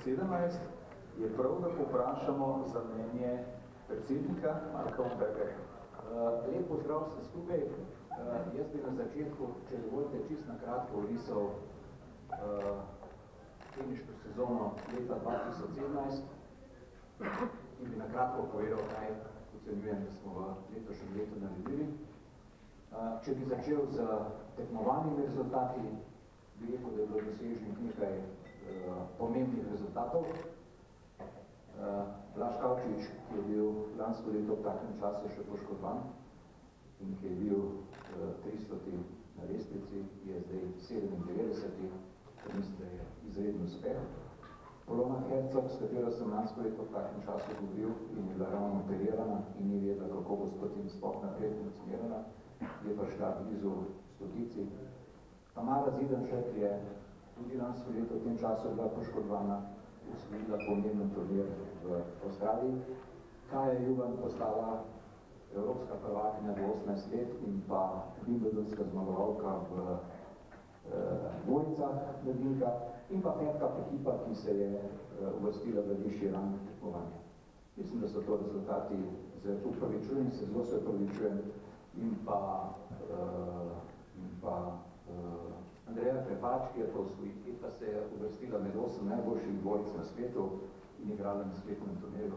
17, je prav, da poprašamo za mnenje predsednika Marka Umbergerja. Lep pozdrav vse skupaj. Jaz bi na začetku, če dovolite, čisto na kratko orisal teniško sezono leta 2017 in bi na kratko povedal, kaj ocenjujem, da smo v letošnjem letu naredili. Če bi začel z tekmovanimi rezultati, bi rekel, da je bilo doseženih nekaj pomembnih rezultatov. Blaž Kavčič, ki je bil lansko leto v takem času še poškodovan in ki je bil 300. na lestvici, je zdaj 97. Mislim, da je izreden uspeh. Polona Hercog, s katero sem lansko leto v takem času govoril in je bila ravno operirana in ni vedela, kako bo s potem sploh naprej funkcionirala, je pa šla blizu stotici. Tamara Zidanšek je tudi lansko leto v tem času bila poškodovana, osvojila pomemben turnir v Avstraliji. Kaja Juvan postala evropska prvakinja do 18 let in pa wimbledonska zmagovalka v dvojicah mladinka in pa petka ekipa, ki se je uvrstila v višji rang tekmovanja. Mislim, da so to rezultati, upravičujem se, zelo se upravičujem, in pa Andreja Krepač, ki je to osvojila, pa se je uvrstila med 8 najboljših dvojic na svetu in igrala na svetnem turnirju.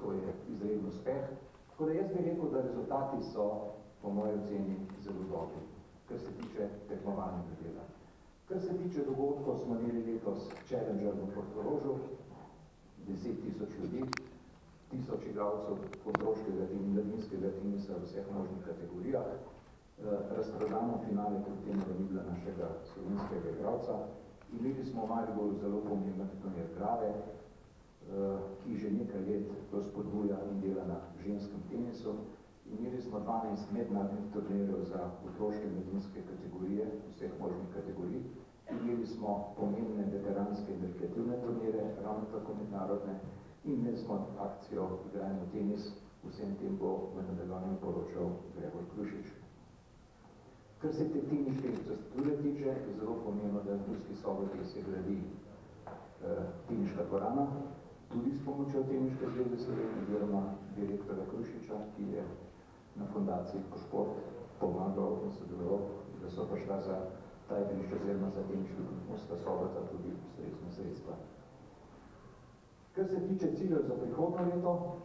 To je izreden uspeh. Tako da jaz bi rekel, da rezultati so po moji oceni zelo dobri, kar se tiče tekmovalnega dela. Kar se tiče dogodkov, smo imeli letos Challenger v Portorožu, 10.000 ljudi, 1000 igralcev otroškega in mladinskega tenisa v vseh možnih kategorijah, razprodano finale, kot temu da ni bila našega slovenskega igralca. Imeli smo v Mariboru zelo pomemben turnir Grave, ki že nekaj let spodbuja in dela na ženskem tenisu. Imeli smo 12 mednarodnih turnirjev za otroške mladinske kategorije, vseh možnih kategorij. Imeli smo pomembne veteranske in rekreativne turnire, ravno tako mednarodne, in imeli smo akcijo Igrajmo tenis, vsem tem bo v nadaljevanju poročal Gregor Krušič. Kar se te teniške infrastrukture tiče, je zelo pomembno, da v Murski Soboti se gradi teniška dvorana, tudi s pomočjo Teniške zveze Slovenije oziroma direktorja Krušiča, ki je na fundaciji Košport pomagal in sodeloval, da so prišla za ta igrišča oziroma za teniški Murska Sobota tudi ustrezna sredstva. Kar se tiče ciljev za prihodnje leto,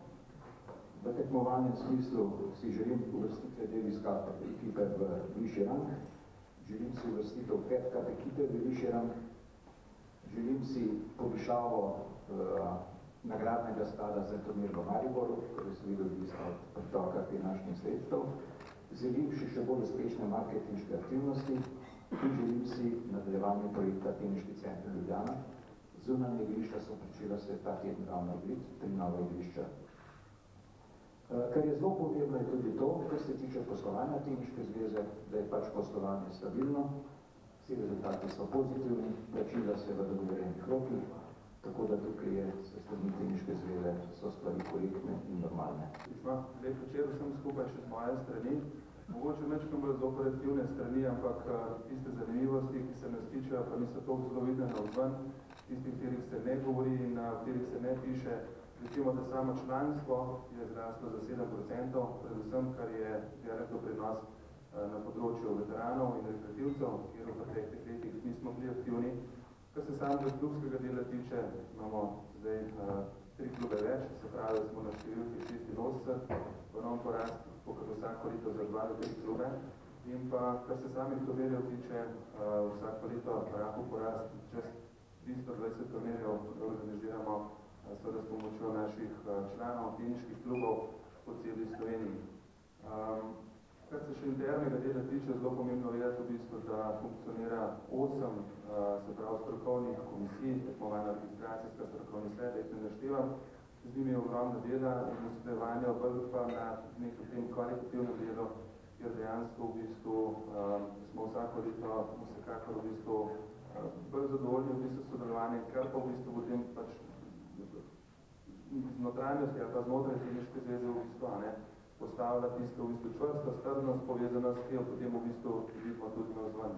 v tekmovanjem smislu si želim uvrstitve Davis Cup ekipe v višji rang, želim si uvrstitev Fed Cup ekipe v višji rang, želim si povišavo nagradnega sklada za turnir v Mariboru, torej seveda odvisno od pritoka finančnih sredstev, želim si še bolj uspešne marketinške aktivnosti in želim si nadaljevanje projekta Teniški center Ljubljana. Zunanje igrišča so pričela se ta teden ravno grid, 3 nova igrišča. Kar je zelo pomembno je tudi to, kar se tiče poslovanja Teniške zveze, da je pač poslovanje stabilno, vsi rezultati so pozitivni, plačila se v dogovorjenih rokih, tako da tukaj je se strani Teniške zveze so stvari korektne in normalne. Lep večer vsem skupaj še z moje strani. Mogoče mečkam bolj z operativne strani, ampak tiste zanimivosti, ki se nas tičejo, pa niso toliko zelo vidne navzven, tistih, katerih se ne govori in katerih se ne piše. Recimo, da samo članstvo je zraslo za 7%, predvsem, kar je velik doprinos na področju veteranov in rekreativcev, kjer v preteklih letih nismo bili aktivni. Kar se samega klubskega dela tiče, imamo zdaj 3 klube več, se pravi, smo na številki 86, ponovno porast, pokaj vsako leto za 2 do 3 klube. In pa, kar se samih turnirjev tiče, vsako leto rahel porast, čez 320 turnirjev organiziramo seveda s pomočjo naših članov teniških klubov po celi Sloveniji. Kar se še internega dela tiče, zelo pomembno vedeti v bistvu, da funkcionira 8 se pravi strokovnih komisij, tekmovalna registracijska strokovni svet, da jih ne naštevam. Z njimi je ogromno dela in usklajevanja bolj pa na nekem tem kvalitativnem delu, kjer dejansko v bistvu smo vsako leto vsekakor v bistvu bolj zadovoljni v bistvu sodelovanje, kar pa v bistvu potem pač z notranjosti ali pa znotraj Teniške zveze v bistvu postavlja tisto v bistvu čvrsto, strdnost, povezanost, ki jo potem v bistvu vidimo tudi navzven.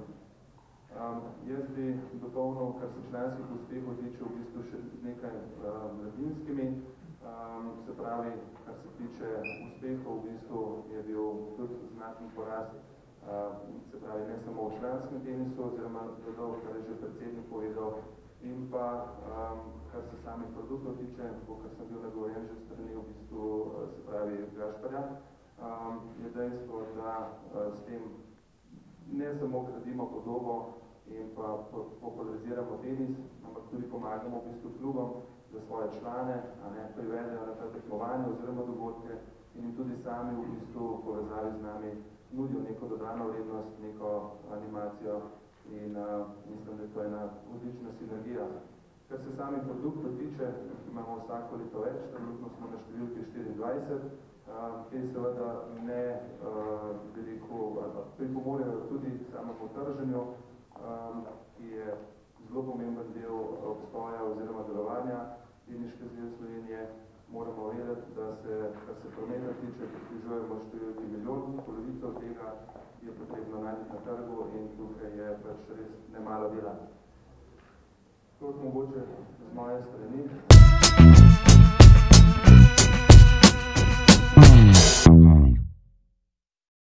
Jaz bi dopolnil, kar se članskih uspehov tiče, v bistvu še nekaj mladinskimi. Se pravi, kar se tiče uspehov, v bistvu je bil tudi znaten porast, se pravi, ne samo v članskem tenisu, oziroma dodal, kar je že predsednik povedal, in pa, kar se samih produktov tiče, kar sem bil nagovorjen že strani, v bistvu, se pravi, Gašparja, je dejstvo, da s tem ne samo gradimo podobo in pa populariziramo tenis, ampak tudi pomagamo v bistvu klubom, za svoje člane, privedejo na ta tekmovanje oziroma dogodke in jim tudi sami v bistvu v povezavi z nami nudijo neko dodano vrednost, neko animacijo in mislim, da je to ena odlična sinergija. Kar se samih produktov tiče, imamo vsako leto več, trenutno smo na številki 24, ki seveda ne veliko pripomorejo tudi samemu trženju, ki je zelo pomemben del obstoja oziroma delovanja Teniške zveze Slovenije. Moramo vedeti, da se, kar se prometa tiče, približujemo številki milijon, polovico tega je potrebno najti na trgu in tukaj je pač res nemalo dela. To je mogoče z moje strani.